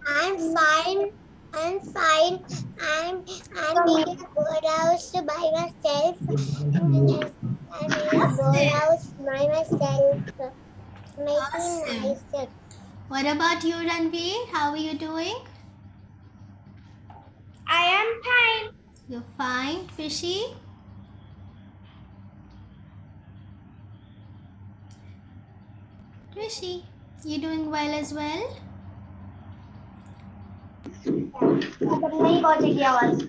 I'm fine. I'm fine. I'm in a birdhouse by myself. I'm in a Awesome. birdhouse by myself. Making Awesome. nice. What about you, Ranveer? How are you doing? I am fine. You're fine, Fishy? Fishy, you doing well as well? नहीं पहुंचेगी आवाज.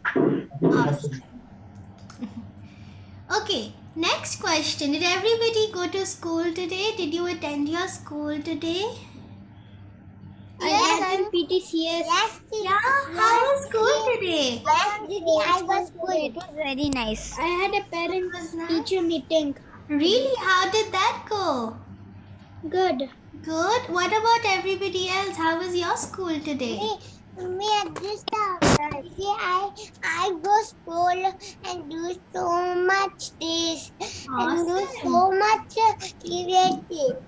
Awesome. Okay, next question. Did everybody go to school today? Did you attend your school today? Yes, I'm PTCS. Yes, Yeah, how was school today? yes, Didi, I was good. It was very nice. I had a It parent was nice. teacher meeting. Really? How did that go? Good. Good. What about everybody else? How was your school today? Me at this time. See, I go school and do so much this and do Awesome. so much creative.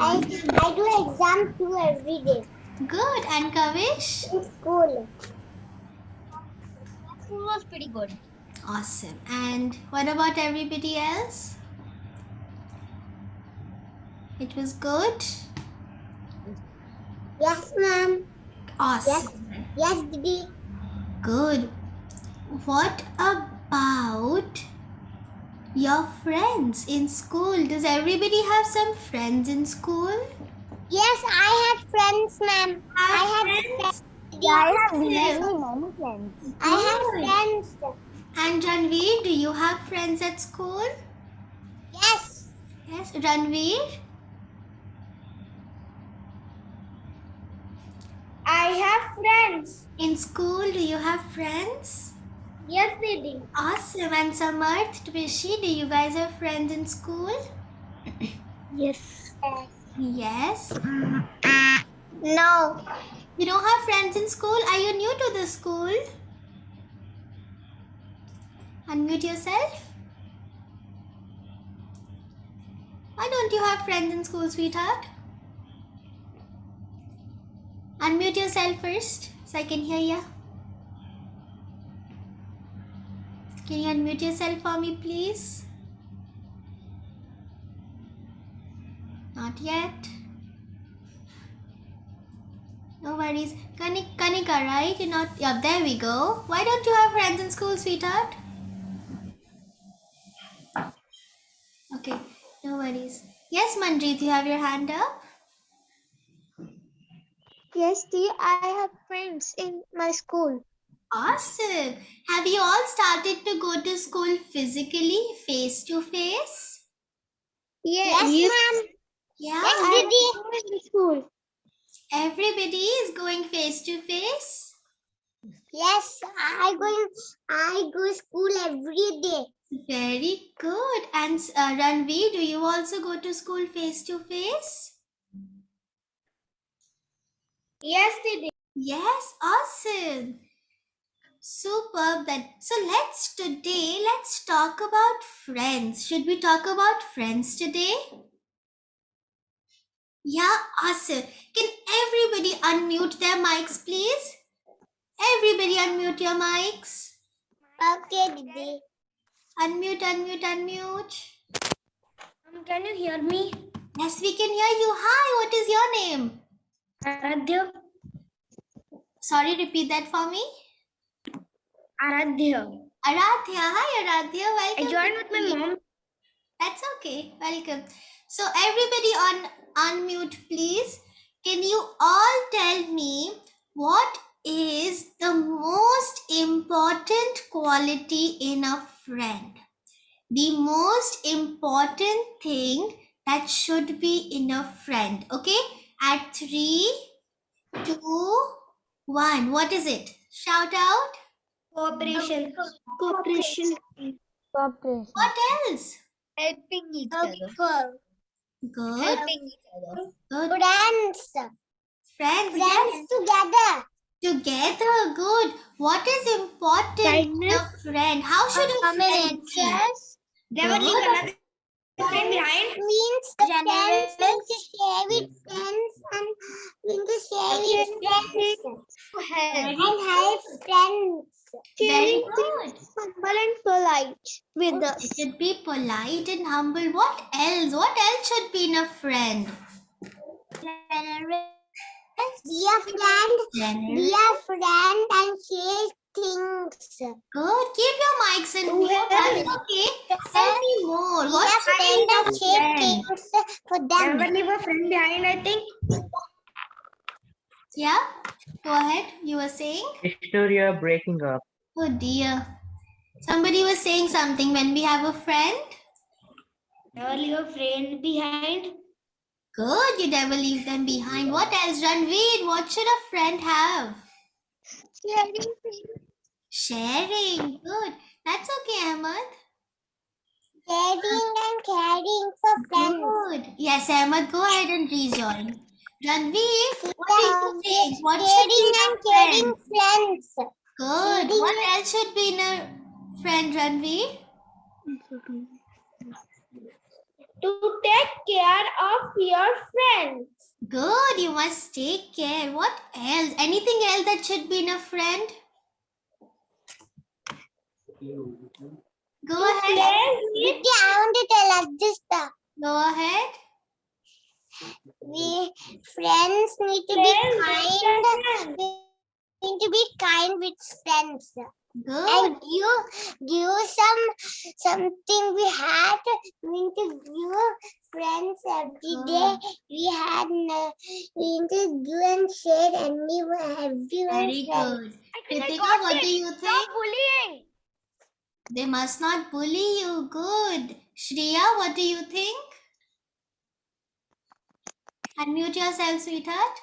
I do exam too every day Good. And Kavish? in school. School was pretty good. Awesome. And what about everybody else? It was good. Yes, ma'am. Awesome. Yes, Didi. Good. What about your friends in school? Does everybody have some friends in school? Yes, I had friends, ma'am. I had friends. I have Awesome. many friends. I have friends. And Ranveer, do you have friends at school? Yes. Yes, Ranveer? I have friends. In school, do you have friends? Yes, Didi. Awesome. And Samarth, Twishi, do you guys have friends in school? Yes. Yes. No. You don't have friends in school? Are you new to the school? Unmute yourself. Why don't you have friends in school, sweetheart? Unmute yourself first so I can hear you. Can you unmute yourself for me, please? Not yet. No worries. Kanika, right? You're not. Yeah, there we go. Why don't you have friends in school, sweetheart? Okay, no worries. Yes, Manjeet, you have your hand up. Yes, Didi. I have friends in my school. Awesome. Have you all started to go to school physically, face to face? Yes, ma'am. Yeah. Yes, Didi. In school. Everybody is going face to face. Yes, I go school every day. Very good. And Ranveer, do you also go to school face to face? Yes, Didi. Yes, awesome. Superb. So let's talk about friends. Should we talk about friends today? Yeah, awesome. Can everybody unmute their mics, please? Everybody unmute your mics. Okay, Didi. Unmute. Can you hear me? Yes, we can hear you. Hi, what is your name? Aradhya. Sorry, repeat that for me. Aradhya. Aradhya. Hi, Aradhya. Welcome. I joined with my mom. That's okay. Welcome. So everybody on unmute, please. Can you all tell me what is the most important quality in a friend? The most important thing that should be in a friend. Okay? At 3, 2, 1. What is it? Shout out. Cooperation. Cooperation. Cooperation. What else? Helping each other. Good. Helping each other. Good. Friends. Friends. Yes. Together. Together. Good. What is important in a friend? How should a friend be? Never leave another friend behind. Means the friends, means to share with friends and means to share with friends. Very and help friends. Very good. Humble and polite with You should be polite and humble. What else? What else should be in a friend? Be a friend. Be Generous. a friend and share things. Good. Keep your mics and mute. That's okay. Tell me more. Be What a friend kind and of share friend? things for them. Never leave a friend behind, I think. Yeah? Go ahead. You were saying? Historia breaking up. Oh dear. Somebody was saying something when we have a friend. Never leave a friend behind. Good. You never leave them behind. What else, Ranveer? What should a friend have? Sharing. Good. That's okay, Ahmad. Sharing and caring for friends. Good. Yes, Ahmad, go ahead and rejoin. Ranveer, what do you think? What should be Sharing in and a caring friend? friends. Good. What else should be in a friend, Ranveer? To take care of your friends. Good. You must take care. What else? Anything else that should be in a friend? Go ahead. I want to tell us this stuff. Go ahead. We friends need to be kind. We need to be kind with friends. Good. And give something we had. We need to give friends every day. We need to give and share everyone. Very good. Kritika, what do you think? Bullying. They must not bully you. Good. Shreya, what do you think? Unmute yourself, sweetheart.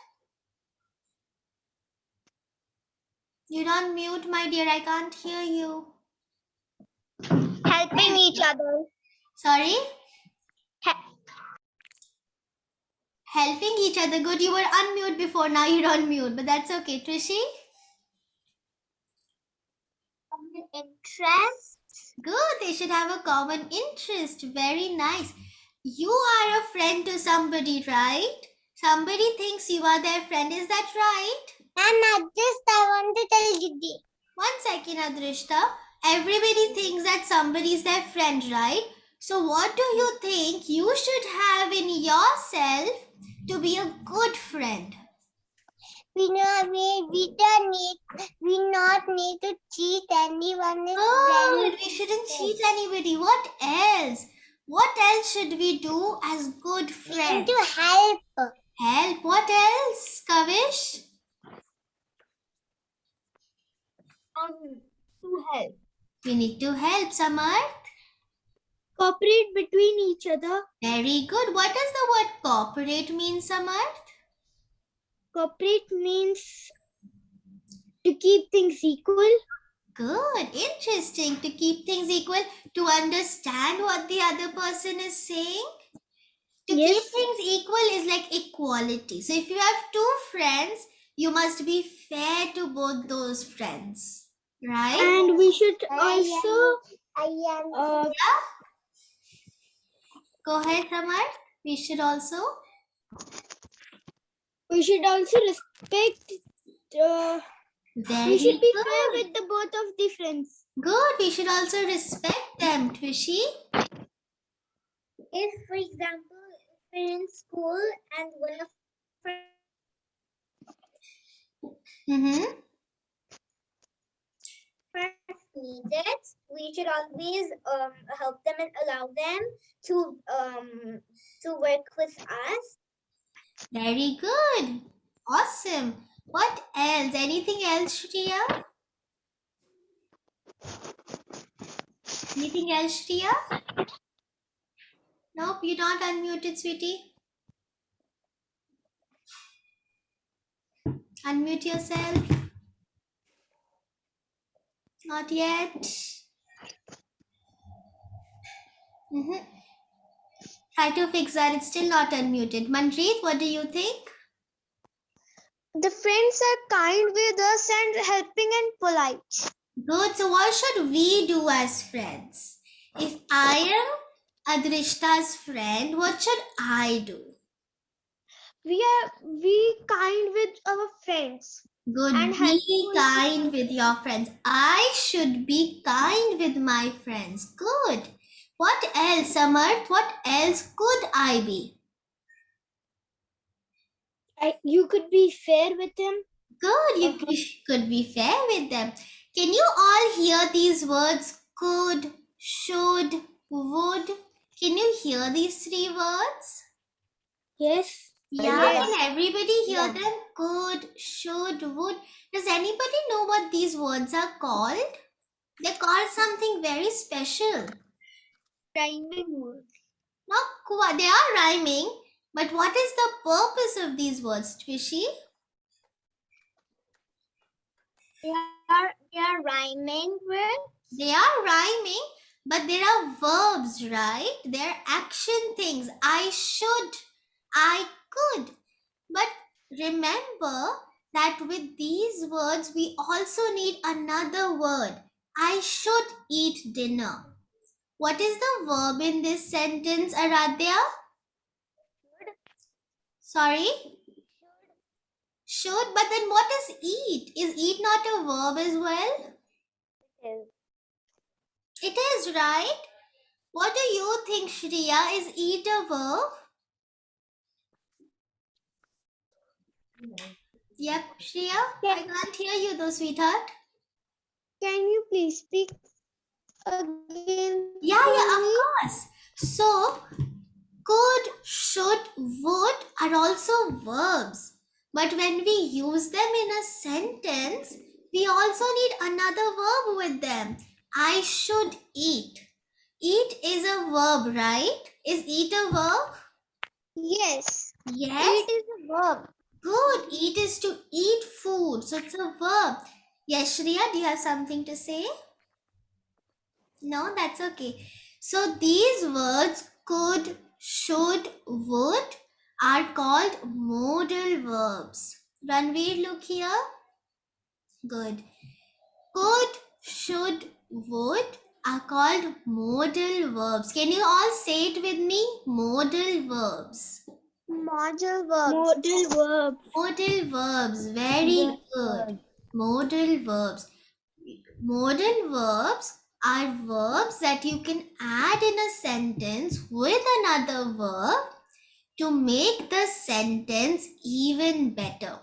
You don't mute, my dear. I can't hear you. Helping each other. Sorry? Helping each other. Good. You were unmute before. Now you're on mute. But that's okay. Trishi? Interest. Good. They should have a common interest. Very nice. You are a friend to somebody, right? Somebody thinks you are their friend. Is that right? And just I want to tell you. 1 second, Adrishta. Everybody thinks that somebody is their friend, right? So what do you think you should have in yourself to be a good friend? We not need to cheat anyone. Good. We shouldn't cheat anybody. What else? What else should we do as good We need friends? to help. Help. What else, Kavish? To help. We need to help, Samar. Cooperate between each other. Very good. What does the word cooperate mean, Samar? Cooperate means to keep things equal. Good. Interesting. To keep things equal, to understand what the other person is saying. To keep Yes. things equal is like equality. So if you have two friends, you must be fair to both those friends. Right? And we should also Go ahead, Samar. We should also. respect. Very We should be good. fair with the both of the friends. Good. We should also respect them, Twishi. If, for example, we're in school and one of Mm-hmm. friends needs it, we should always help them and allow them to work with us. Very good. Awesome. What else? Anything else, Shreya? Anything else, Shreya? Nope, you're not unmuted, sweetie. Unmute yourself. Not yet. Try to fix that. It's still not unmuted. Manjeet, what do you think? The friends are kind with us and helping and polite. Good. So what should we do as friends? If I am Adrishta's friend, what should I do? We kind with our our friends. Good. And Be helpful to kind with your friends. I should be kind with my friends. Good. What else, Samarth? What else could I be? You could be fair with him. Good. You could be fair with them. Can you all hear these words? Could, should, would. Can you hear these three words? Yes. Yeah, Yes. can everybody hear Yeah. them? Could, should, would. Does anybody know what these words are called? They're called something very special. Rhyming words. Not quite. They are rhyming, but what is the purpose of these words, Twishi? They are rhyming words. They are rhyming, but there are verbs, right? They're action things. I should, I could. But remember that with these words, we also need another word. I should eat dinner. What is the verb in this sentence, Aradhya? Sorry? Should, but then what is eat? Is eat not a verb as well? It is, right? What do you think, Shriya? Is eat a verb? Yep, Shriya? I can't hear you though, sweetheart. Can you please speak again? Yeah, of course. So, could, should, would are also verbs. But when we use them in a sentence, we also need another verb with them. I should eat. Eat is a verb, right? Is eat a verb? Yes. Yes. It is a verb. Good. Eat is to eat food. So it's a verb. Yes, Shriya, do you have something to say? No, that's okay. So these words could, should, would are called modal verbs. Ranveer, look here. Good. Could, should, would are called modal verbs. Can you all say it with me? Modal verbs. Modal verbs. Modal verb. Modal verbs. Very good. Modal verbs. Modal verbs are verbs that you can add in a sentence with another verb to make the sentence even better.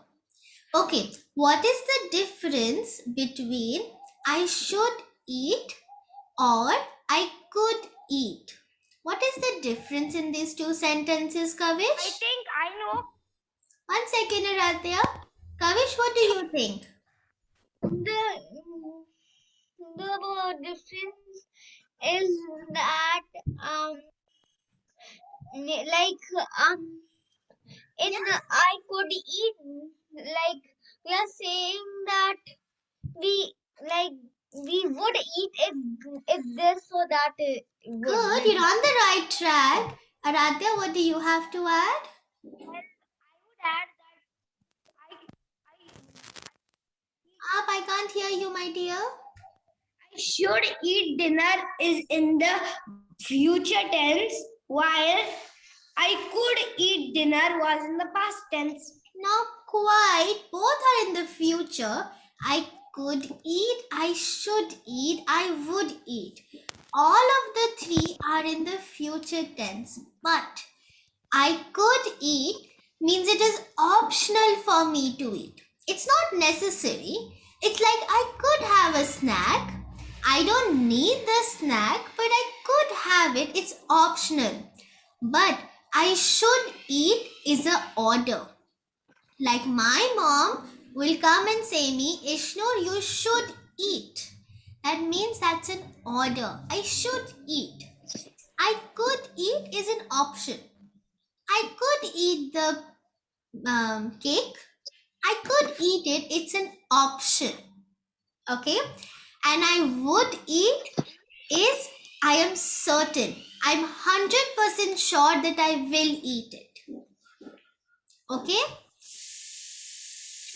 Okay, what is the difference between I should eat or I could eat? What is the difference in these two sentences, Kavish? I think I know. 1 second, Aradhya. Kavish, what do you think? The difference is that in I could eat, like we are saying that we would eat if this so that Good, you're on the right track. Aradhya, what do you have to add? I can't hear you, my dear. Should eat dinner is in the future tense, while I could eat dinner was in the past tense. Not quite. Both are in the future. I could eat, I should eat, I would eat. All of the three are in the future tense. But I could eat means it is optional for me to eat. It's not necessary. It's like I could have a snack. I don't need the snack, but I could have it. It's optional. But I should eat is an order. Like my mom will come and say me, Ishnur, you should eat. That means that's an order. I should eat. I could eat is an option. I could eat the cake. I could eat it. It's an option. Okay. And I would eat is I am certain. I'm 100% sure that I will eat it. Okay.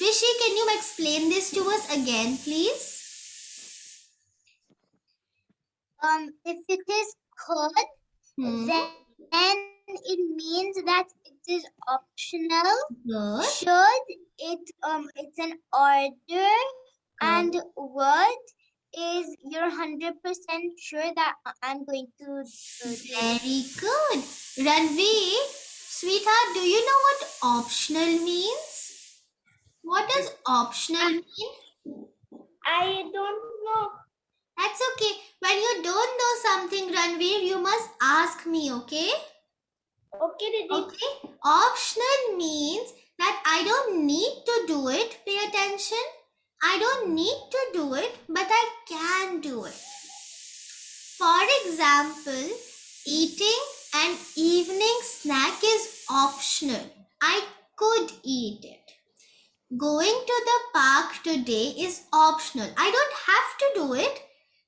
Rishi, can you explain this to us again, please? If it is could, then it means that it is optional. Good. Should it's an order, and would is you're 100% sure that I'm going to do it. Very good. Ranveer, sweetheart, do you know what optional means? What does optional mean? I don't know. That's okay. When you don't know something, Ranveer, you must ask me, okay? Okay, Didi. Okay. Optional means that I don't need to do it. Pay attention. I don't need to do it, but I can do it. For example, eating an evening snack is optional. I could eat it. Going to the park today is optional. I don't have to do it.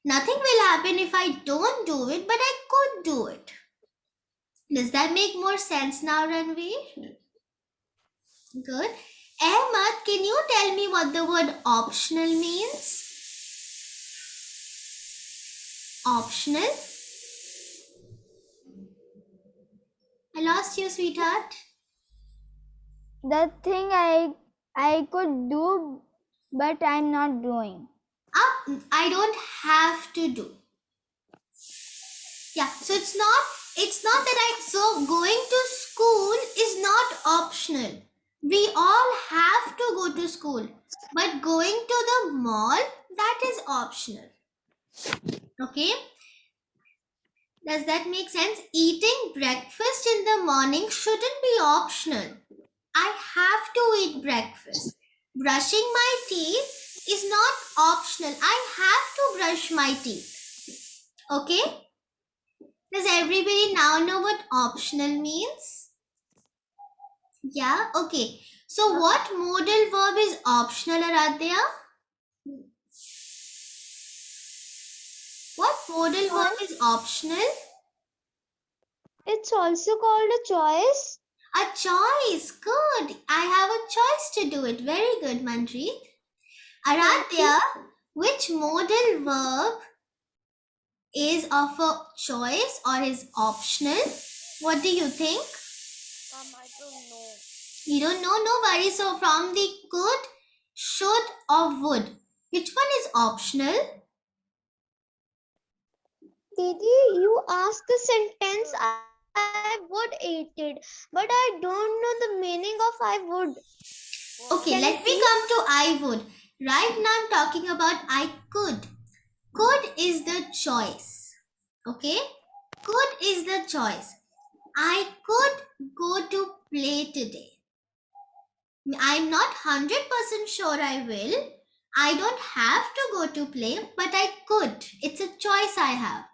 Nothing will happen if I don't do it, but I could do it. Does that make more sense now, Ranveer? Good. Ahmad, can you tell me what the word optional means? Optional? I lost you, sweetheart. The thing I could do, but I'm not doing. I don't have to do. Yeah, so it's not that so going to school is not optional. We all have to go to school, but going to the mall, that is optional. Okay? Does that make sense? Eating breakfast in the morning shouldn't be optional. I have to eat breakfast. Brushing my teeth is not optional. I have to brush my teeth. Okay? Does everybody now know what optional means? Yeah? Okay. So what modal verb is optional, Aradhya? What modal verb is optional? It's also called a choice. A choice. Good. I have a choice to do it. Very good, Manjeet. Aradhya, which modal verb is of a choice or is optional? What do you think? I don't know. You don't know? No worries. So from the could, should or would, which one is optional? Didi, you asked the sentence I would eat it, but I don't know the meaning of I would. Okay, Can let you me come to I would. Right now I'm talking about I could. Could is the choice. Okay? Could is the choice. I could go to play today. I'm not 100% sure I will. I don't have to go to play, but I could. It's a choice I have.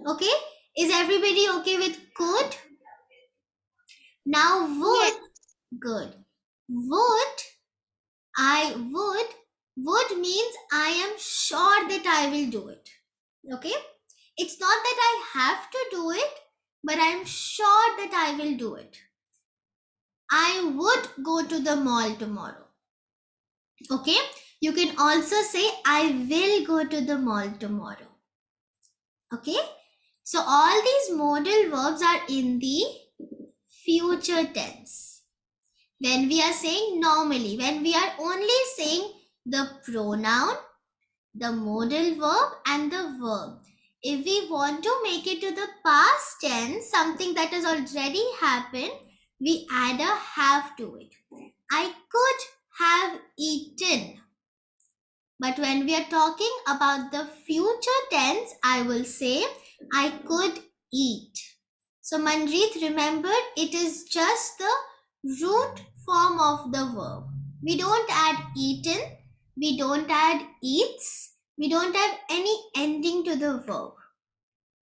Okay? Is everybody okay with could? Now would. Yes. Good. Would means I am sure that I will do it. Okay? It's not that I have to do it, but I am sure that I will do it. I would go to the mall tomorrow. Okay? You can also say I will go to the mall tomorrow. Okay? So all these modal verbs are in the future tense. When we are saying normally, when we are only saying the pronoun, the modal verb and the verb. If we want to make it to the past tense, something that has already happened, we add a have to it. I could have eaten. But when we are talking about the future tense, I will say I could eat. So Manjeet, remember, it is just the root form of the verb. We don't add eaten, we don't add eats, we don't have any ending to the verb.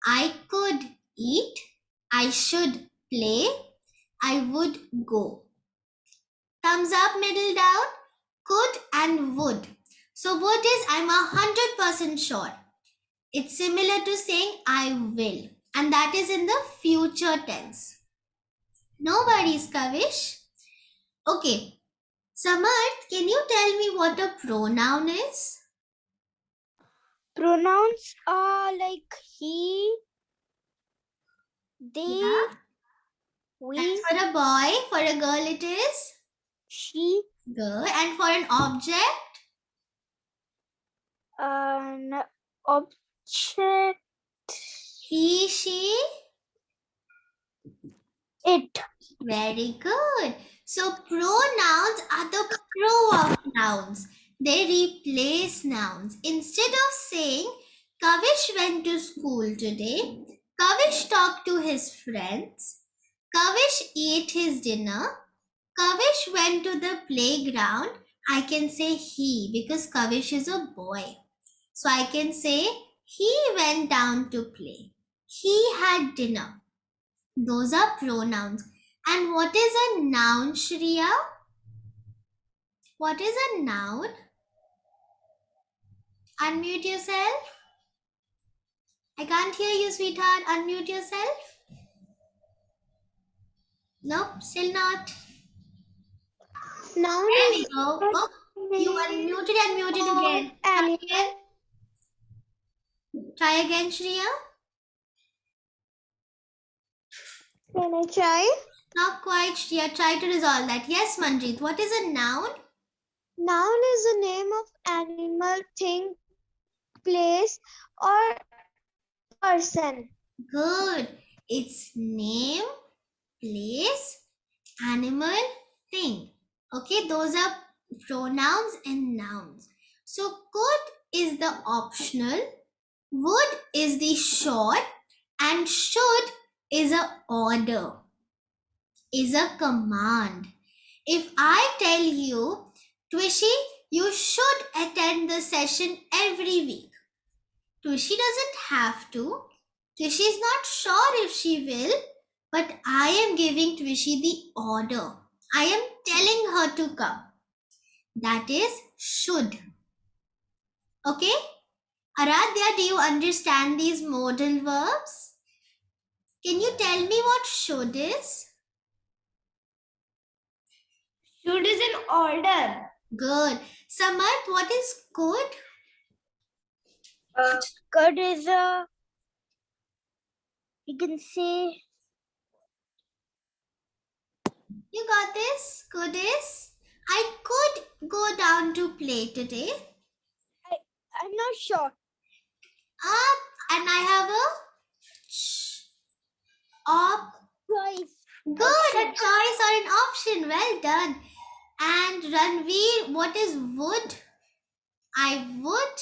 I could eat, I should play, I would go. Thumbs up, middle down, could and would. So would is I'm 100% sure. It's similar to saying I will, and that is in the future tense. No worries, Kavish. Okay. Samarth, can you tell me what a pronoun is? Pronouns are like he, they, Yeah. That's for a boy. For a girl, it is she, good. And for an object, an object, he, she. it. Very good. So pronouns are the pro of nouns. They replace nouns. Instead of saying Kavish went to school today, Kavish talked to his friends, Kavish ate his dinner, Kavish went to the playground, I can say he because Kavish is a boy. So I can say he went down to play. He had dinner. Those are pronouns. And what is a noun, Shreya? What is a noun? Unmute yourself. I can't hear you, sweetheart. Unmute yourself. Nope, still not. Noun There we is go. Oh, you unmuted and muted again. Try animal. again. Try again, Shreya. Can I try? Not quite, Shreya. Try to resolve that. Yes, Manjeet. What is a noun? Noun is the name of animal, thing, place, or person. Good. It's name, place, animal, thing. Okay, those are pronouns and nouns. So could is the optional, would is the short, and should is a order, is a command. If I tell you, Twishi, you should attend the session every week. Twishi doesn't have to. Twishi is not sure if she will, but I am giving Twishi the order. I am telling her to come. That is should. Okay? Aradhya, do you understand these modal verbs? Can you tell me what should is? Should is an order. Good. Samarth, what is could? Could is a, you can say, You got this? Could is? I could go down to play today. I'm not sure. And I have a Choice. good, a choice or an option. Well done. And Ranveer, what is would? I would.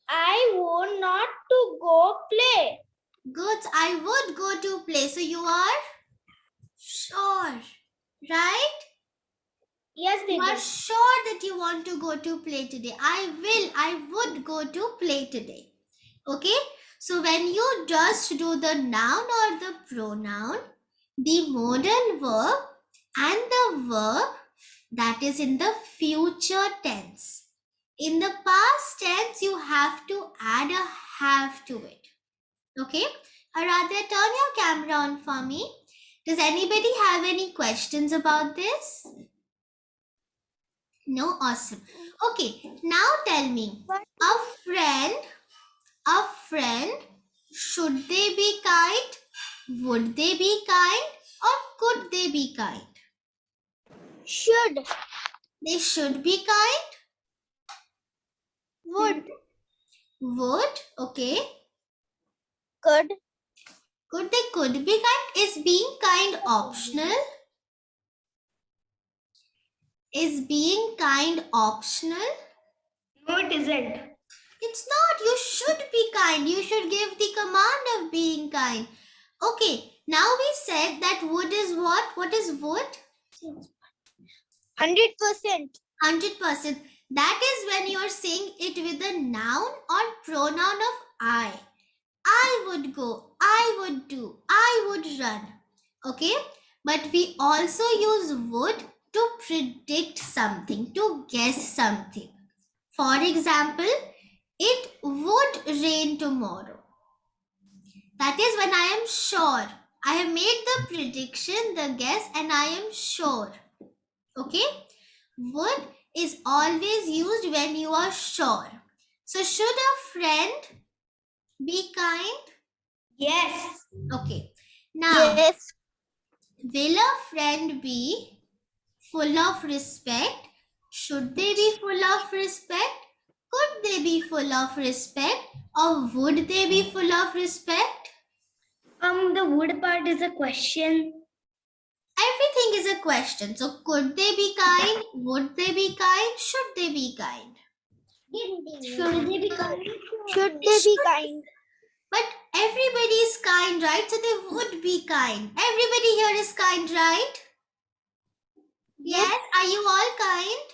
I want not to go play. Good. I would go to play. So you are sure, right? Yes, You Didi. are sure that you want to go to play today. I would go to play today. Okay? So when you just do the noun or the pronoun, the modal verb and the verb that is in the future tense. In the past tense, you have to add a have to it. Okay? Aradhya, turn your camera on for me. Does anybody have any questions about this? No? Awesome. Okay, now tell me, a friend, should they be kind? Would they be kind? Or could they be kind? Should. They should be kind? Would. Would, okay. Could. They could be kind. Is being kind optional? Is being kind optional? No, it isn't. It's not. You should be kind. You should give the command of being kind. Okay, now we said that would is what? What is would? 100%. 100%. That is when you are saying it with a noun or pronoun of I. I would go, I would do, I would run. Okay? But we also use would to predict something, to guess something. For example, it would rain tomorrow. That is when I am sure. I have made the prediction, the guess, and I am sure. Okay? Would is always used when you are sure. So should a friend be kind? Yes. Okay. Now, Yes. will a friend be full of respect? Should they be full of respect? Could they be full of respect? Or would they be full of respect? The would part is a question. Everything is a question. So, could they be kind? Would they be kind? Should they be kind? Should they be kind? Should they be kind? But everybody is kind, right? So they would be kind. Everybody here is kind, right? Yes. Are you all kind?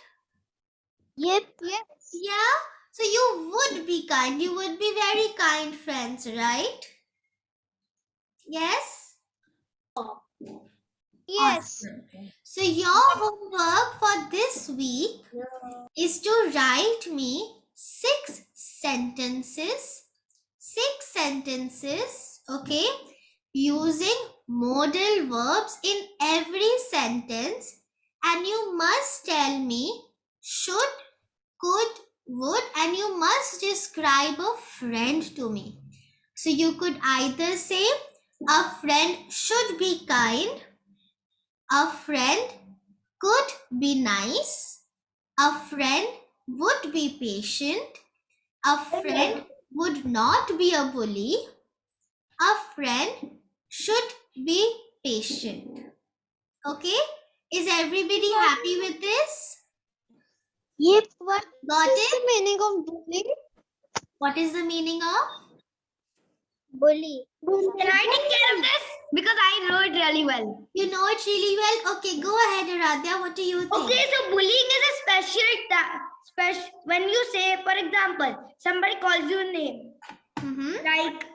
Yep. Yes. Yeah. So you would be kind. You would be very kind friends, right? Yes. Yes. Awesome. So your homework for this week is to write me 6 sentences. 6 sentences, okay, using modal verbs in every sentence, and you must tell me should, could, would, and you must describe a friend to me. So you could either say a friend should be kind, a friend could be nice, a friend would be patient, a friend would not be a bully, a friend should be patient. Okay? Is everybody happy with this? Yep. What Got is it? the meaning of bully? What is the meaning of? Bully. Can I take care of this? Because I know it really well. You know it really well? Okay, go ahead, Aradhya. What do you think? Okay, so bullying is a special when you say, for example, somebody calls you a name, Mm-hmm. like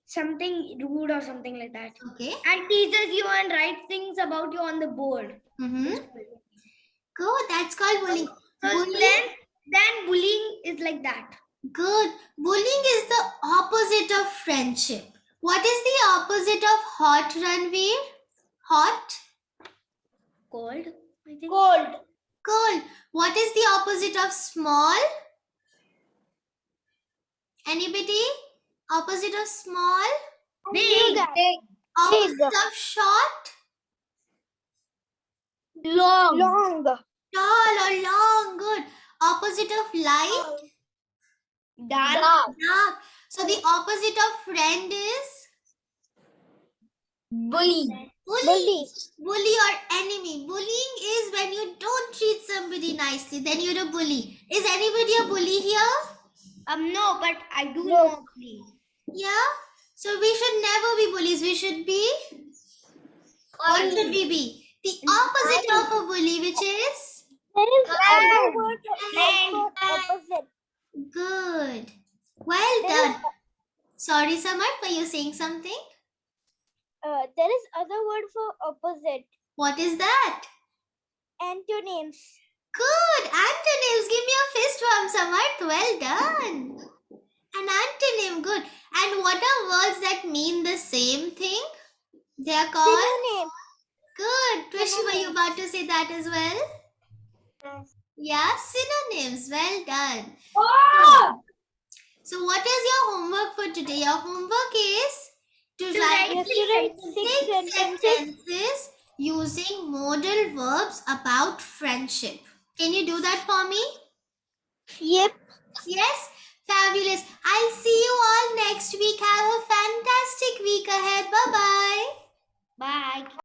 something rude or something like that, Okay. and teases you and writes things about you on the board. Mm-hmm. Good. That's called bullying. So Bullying. then bullying is like that. Good. Bullying is the opposite of friendship. What is the opposite of hot, Ranveer? Hot? Cold, I think. Cold. Cold. What is the opposite of small? Anybody? Opposite of small? Big. Opposite of short? Long. Long. Tall or long. Good. Opposite of light? Dark. Dark. So the opposite of friend is? Bully. Bully. Bully or enemy. Bullying is when you don't treat somebody nicely. Then you're a bully. Is anybody a bully here? No, but I do know bully. Yeah. So we should never be bullies. We should be. What should we be? The opposite of a bully, which is? There is Friend. other word for opposite. Good. Well done. Sorry, Samar, were you saying something? There is other word for opposite. What is that? Antonyms. Good. Antonyms. Give me a fist bump, Samarth. Well done. An antonym. Good. And what are words that mean the same thing? They are called? Synonym. Good. Twishi, were you about to say that as well? Yeah, synonyms. Well done. Oh! So what is your homework for today? Your homework is to write six sentences using modal verbs about friendship. Can you do that for me? Yep. Yes? Fabulous. I'll see you all next week. Have a fantastic week ahead. Bye-bye. Bye.